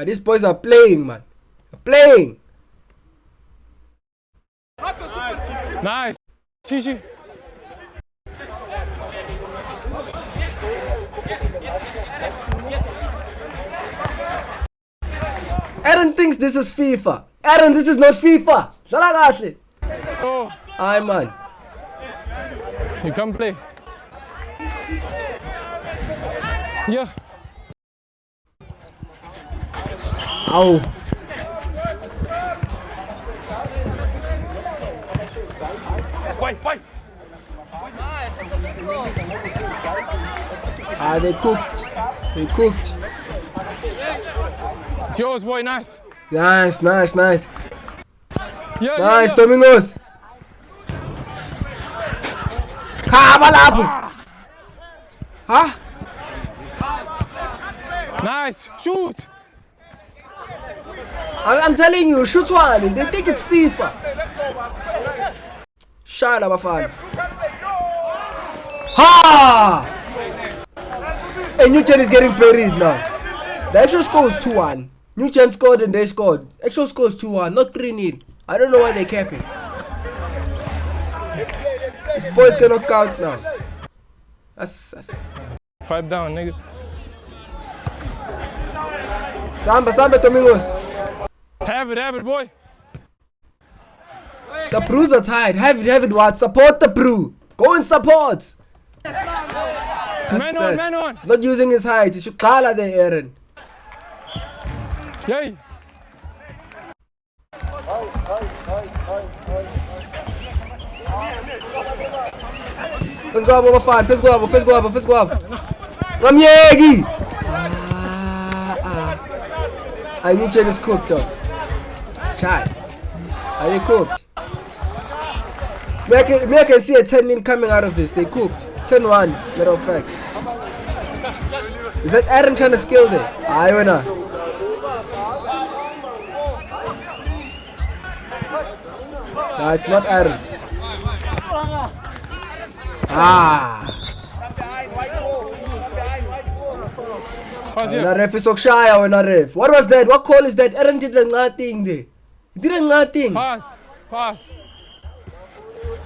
These boys are playing, man. Playing. Nice. Chichi. Aaron thinks this is FIFA. Aaron, this is not FIFA. Salagasi. Oh, Aye, man. you come play. Yeah. Ow. Wait. They cooked. They cooked. It's yours, boy. Nice. Nice. Yeah, Nice, yeah. Domingos. Khaba lapho. Huh? Nice. Shoot. I'm telling you, shoot one. They think it's FIFA. Shut up, fan. Ha! And Newton is getting buried now. The actual score is 2-1. Newton scored and they scored. Actual score is 2-1, not 3-0. I don't know why they kept it. These boys cannot count now. That's... Pipe down, nigga. Samba, Domingos. Have it, boy. The Brews are tired. Have it, what? Support the Brew. Go and support. Man on. He's not using his height. He should call there, Aaron. Yay. Let's go up, Obafan. Let's go up. Ramyegi! I need Jen is cooked though. It's chai. Are they cooked? Me I can see a 10-0 coming out of this. They cooked. 10-1, matter of fact. Is that Aaron trying to skill there? I don't know. No, it's not Aaron. When ref is Okshaya, when ref. What was that? What call is that? Aaron did nothing there. He did nothing. Pass.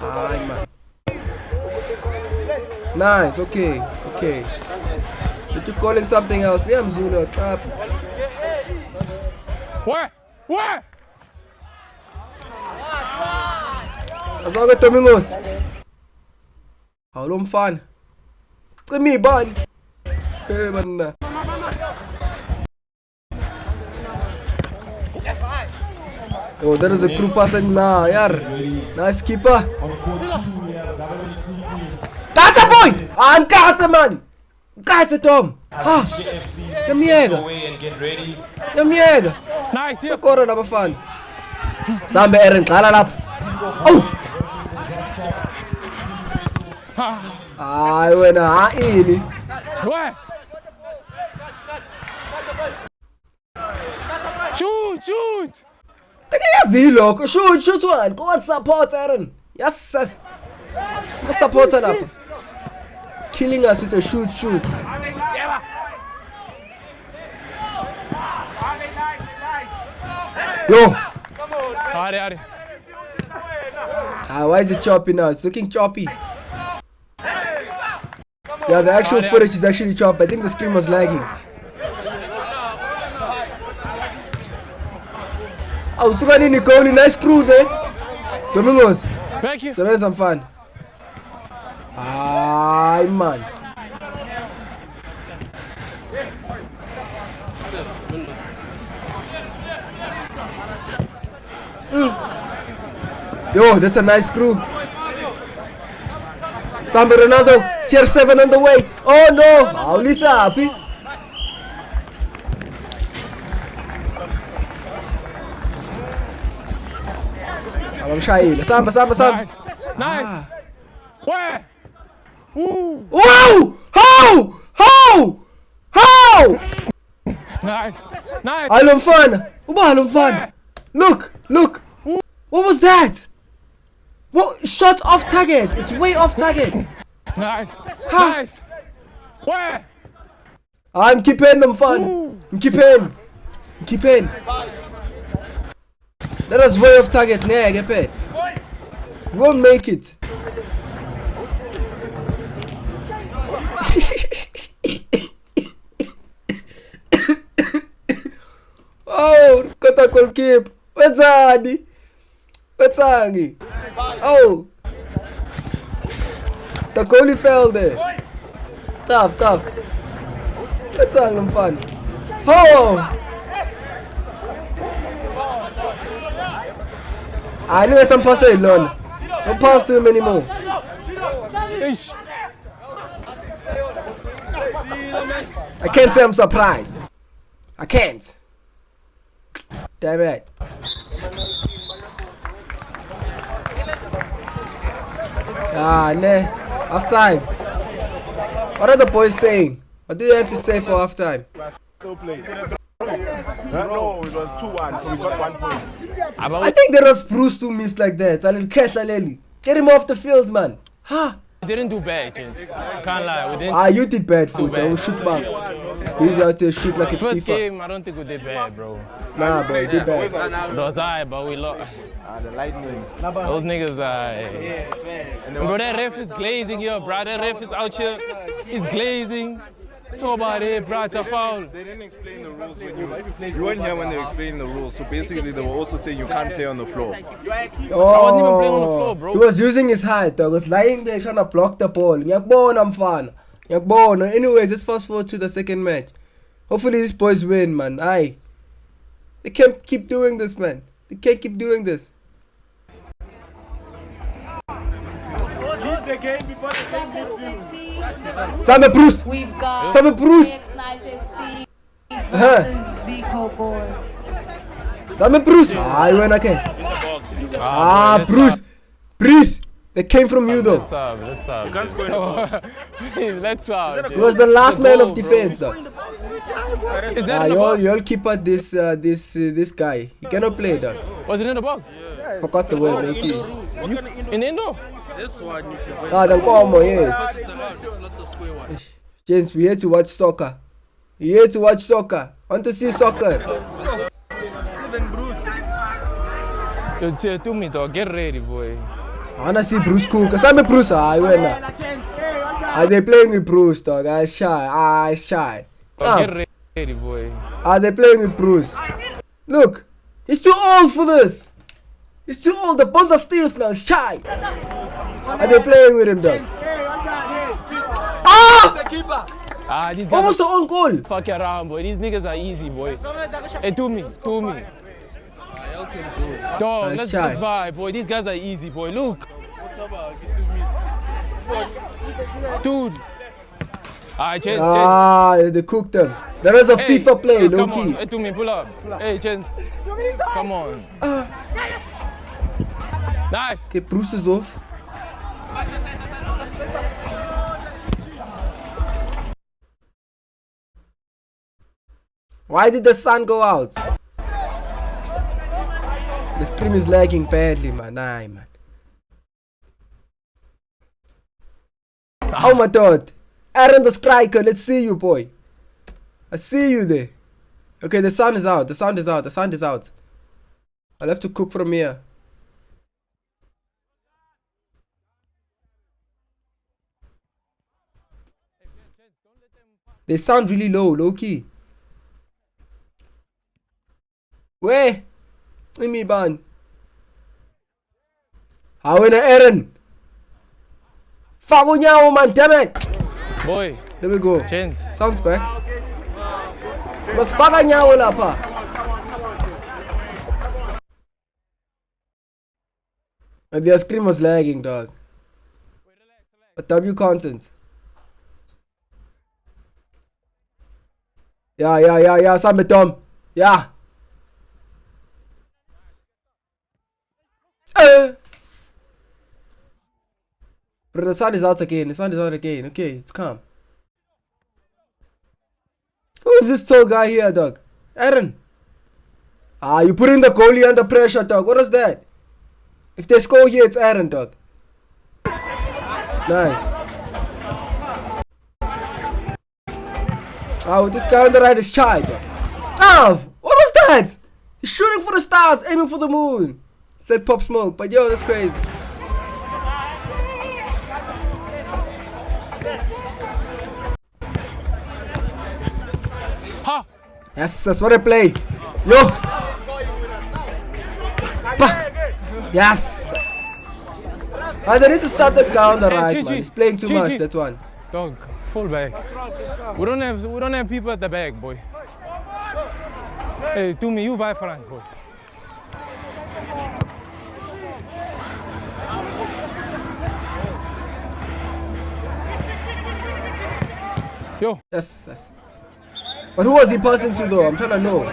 Aye, man. Nice, okay. But you calling something else? We am Zulu, trap. Where? Azoga Domingos. How long fun? Me ban. Hey man. Oh, there is a crew passing now, yar. Nice keeper. Kata boy! I'm Kata man! Kata Tom! Ha! Yamiega! Nice. Sa koro na ba fan? Sambe Aaron, kalalap! Oh! Ay, wena haini. Where? Shoot! Taka yazilo, shoot one. Go and support Aaron. Yes. Go support her. Killing us with a shoot. Yo! Hurry. Why is it choppy now? It's looking choppy. Yeah, the actual footage is actually choppy. I think the screen was lagging. Oh, Sugani Nicole, nice crew there. Domingos. Thank you. So that's some fun. Ay, man. Yo, that's a nice crew. Samba Ronaldo, CR7 on the way. Oh no, Aulisa happy. I'm shy. Samba. Nice. Where? Ooh. Wow! How? Nice. Halom fun. Look. What was that? What? Shot off target. It's way off target. Nice. Where? I'm keeping them fun. I'm keeping. Keep in. Let us way off target. Yeah, get paid. We won't make it. Oh, kota goal keep. What's Andy? What's Andy? Oh, the goalie fell there. Tough. What's Andy? Fun. Oh. I knew some pass alone. Don't pass to him anymore. I can't say I'm surprised. I can't. Damn it. Half time. What are the boys saying? What do you have to say for half time? Still play. No, it was 2-1, so we got 1 point. I think there was Bruce who missed like that. Get him off the field, man. Ha! We didn't do bad, gents. Can't lie. We didn't. You did bad, foot. I will shoot back. He's out there shoot like it's First FIFA. game, I don't think we did bad, bro. Nah, bro, you did bad. It was alright, but we lost. The lightning. Those niggas are. Bro, that ref is glazing here, bro. That ref is out here. He's glazing. Talk about it, bro. It's a foul. They didn't explain the rules when you weren't here when they explained the rules. So basically, they were also saying you can't play on the floor. I wasn't even playing on the floor, bro. He was using his height, dog. He was lying there trying to block the ball. Ngiyakubona mfana. Ngiyakubona. Anyways, let's fast forward to the second match. Hopefully these boys win, man. Aye. They can't keep doing this, man. They can't keep doing this. Same Bruce. We've got Same Bruce. X90C versus Zico boys. Same Bruce. You win a case. Bruce. They came from you though. Let's up. Please, let's up. He was the last man of defense though. Is that in the box? You all keep at this guy. He cannot play though. Was it in the box? Forgot the word, Ricky. In the indoor? The Nkomo, yes. James, we here to watch soccer. Want to see soccer? To me, dog. Get ready, boy. I wanna see Bruce cook. Same Bruce, Are they playing with Bruce, dog? It's shy. Get ready, boy. Are they playing with Bruce? Look, he's too old for this. He's too old. The bones are stiff now. It's shy. Are they playing with him, dog? These guys Almost the own goal. fuck around, boy. These niggas are easy, boy. Hey, to me. Dog, let's vibe, boy. These guys are easy, boy. Look. Dude. Chance. They cooked them. There is a FIFA play, low key. Hey, to me, pull up. Hey, Chance. Come on. Nice. Okay, Bruce is off. Why did the sun go out? The screen is lagging badly, man. Aye, man. Oh my god. Aaron the striker, let's see you, boy. I see you there. Okay, the sound is out. I'll have to cook from here. They sound really low key. Where? Let me ban. How in Aaron? Fago nyawo, man, damn it. Boy. There we go. Chance. Sounds back. Mas faga nyawo la pa. And their screen was lagging, dog. But W content. Yeah, Sammy Tom. Yeah. But the sun is out again. Okay, it's calm. Who is this tall guy here, dog? Aaron. You putting the goalie under pressure, dog. What is that? If they score here, it's Aaron, dog. Nice. This guy on the right is Chai, dog. What was that? He's shooting for the stars, aiming for the moon. Said Pop Smoke, but yo, that's crazy. Ha! Yes, that's what I play. Yo. Bah. Yes. They need to start the counter right, man. He's playing too much, that one. Dog, full back. We don't have people at the back, boy. Hey, do me, you vibe front, boy. Yo. Yes. But who was he passing to though? I'm trying to know.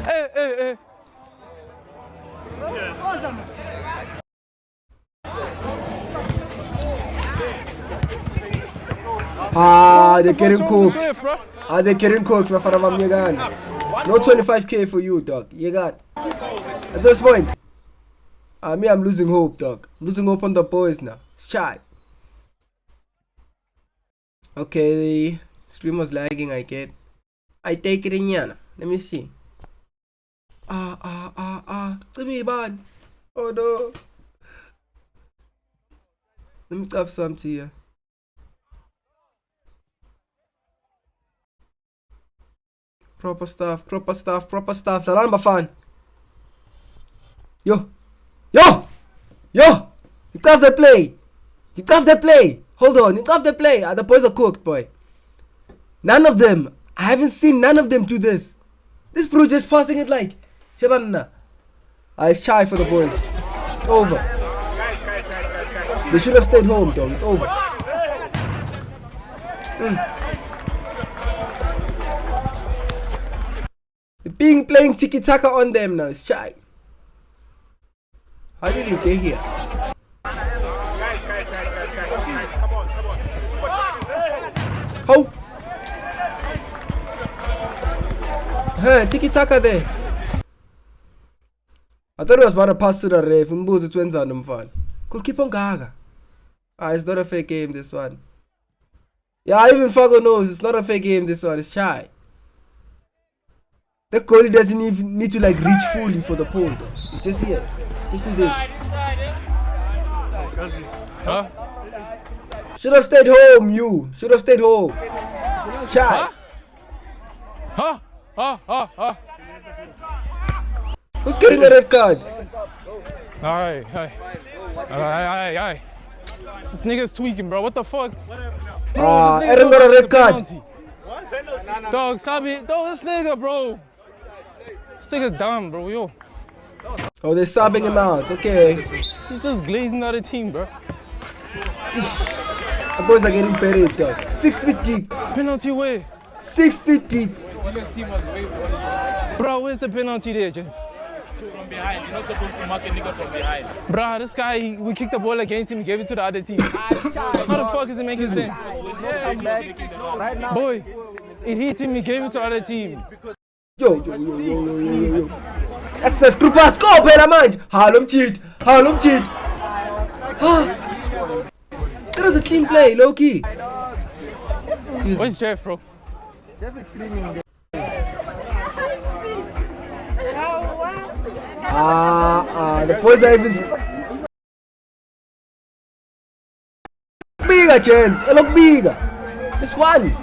Hey. They're getting cooked. They're getting cooked. No 25k for you, dog. You got. At this point, I'm losing hope, dog. I'm losing hope on the boys now. It's chat. Okay, the stream was lagging, I get. I take it in Yana. Let me see. Give me ban. Oh no. Let me have something here. Proper stuff. Salam Bafan. Yo. You have the play. Hold on, you have the play. The boys are cooked, boy. None of them. I haven't seen none of them do this. This bro just passing it like Hibanna. It's shy for the boys. It's over. They should have stayed home, though. It's over. They're playing tiki-taka on them now. It's shy. How did he get here? How? Hey, tiki-taka there. I thought it was about to pass to the ref. Mbuzi twins on them fun. Could keep on gaga. It's not a fake game, this one. Yeah, even Fago knows it's not a fake game, this one. It's shy. The goalie doesn't even need to like reach fully for the pole though. It's just here. Just do this. Huh? Should have stayed home, you. Should have stayed home. It's shy. Huh? Who's getting a red card? Alright. This nigga's tweaking, bro. What the fuck? Aaron got a red card. Dog, Sabi. Dog, this nigga, bro. This nigga's dumb, bro. Yo. Oh, they're subbing him out. Okay. He's just glazing out the team, bro. The boys are getting buried, dog. 6 feet deep. Penalty way. 6 feet deep. Bro, where's the penalty there, gents? From behind, you're not supposed to mark a nigga from behind. Bro, this guy, we kicked the ball against him, he gave it to the other team. How the fuck is it making sense? Boy, it hit him, he gave it to the other team. Yo. That's screw pass. Go, Bella, man. Harlem cheat. That was a clean play, low key. Where's Jeff, bro? Jeff is screaming. The boys are even bigger chance. A lot bigger. Just one.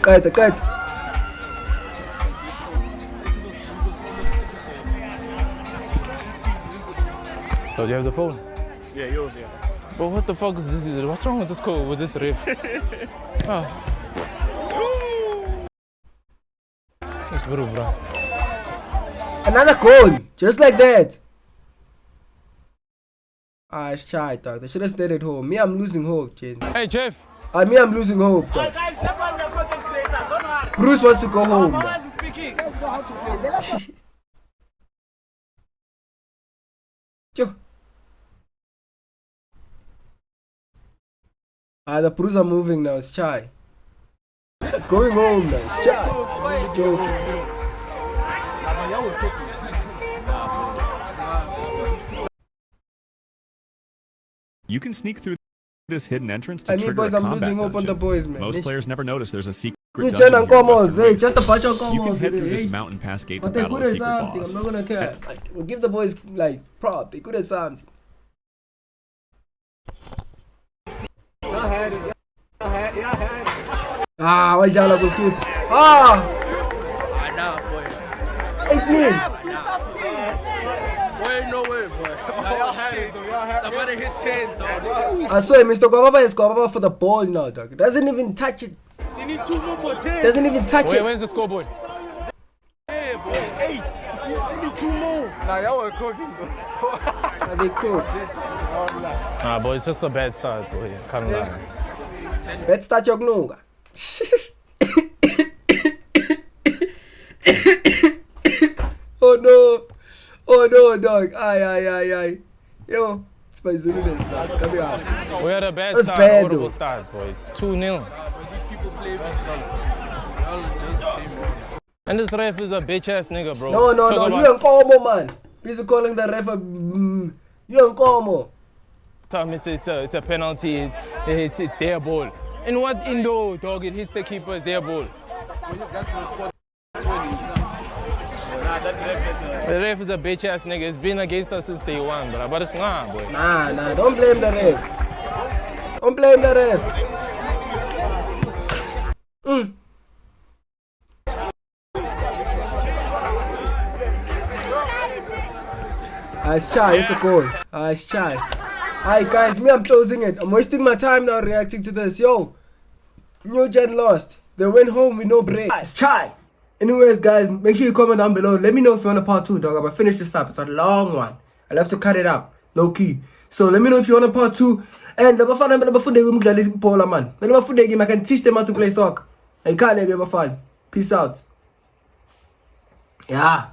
Cut. So do you have the phone? Yeah, yours, yeah. Bro, what the fuck is this? What's wrong with this code, with this ref? That's brutal, bro. Another goal. Just like that. It's shy, dog. They should have stayed at home. Me, I'm losing hope, James. Hey, Jeff. Me, I'm losing hope, dog. Bruce wants to go home. Yo. The Bruce are moving now. It's shy. Going home now. It's shy. It's joking. You can sneak through this hidden entrance to I mean, trigger boys, a I'm combat losing hope on the dungeon. boys, man. Most players never notice there's a secret You dungeon Jen and here in Commos, Western hey, Waste. just a bunch of Commos. You can head through this hey. mountain past gates But and they battle good a at secret something. boss. I'm not gonna care. Like, we'll give the boys like prop. They good at something. Ah, why y'all will keep? Ah, I know, boy. 8-9. Boy, no way, boy. Y'all had it, though. I'm gonna hit 10, dog. I swear, Mr. Kwababa is Kwababa for the ball now, dog. Doesn't even touch it. They need 2 more for 10. Doesn't even touch Wait, it. where's the scoreboard? Hey, boy. 8. They need 2 more. Nah, y'all were cooking, bro. Are they cooked? Nah, boy, it's just a bad start, boy. Calm down. Let's start your gnunga. Oh no. Oh no, dog. Aye. Yo, it's my Zulu this time. It's coming out. We had a bad That's start, bad, horrible though. start, boy. 2-0. These people play y'all just came in. And this ref is a bitch ass nigga, bro. No. Talk You about- ain't Como, man. Busy calling the ref a. You ain't Como. Tell me it's a penalty. It's their ball. And what Indo, dog? It hits the keeper. It's their ball. The ref is a bitch ass nigga. It's been against us since day one, bro. But it's not, boy. Nah. Don't blame the ref. Don't blame the ref. It's Chai, it's a goal. It's Chai. Alright guys, I'm closing it. I'm wasting my time now reacting to this. Yo, New Gen lost. They went home with no break. It's Chai. Anyways guys, make sure you comment down below. Let me know if you want a part 2, dog. I'm gonna finish this up. It's a long one. I'll have to cut it up. Low key. So let me know if you want a part 2. And the fun, man. I can teach them how to play soccer. I can't give a fun. Peace out. Yeah.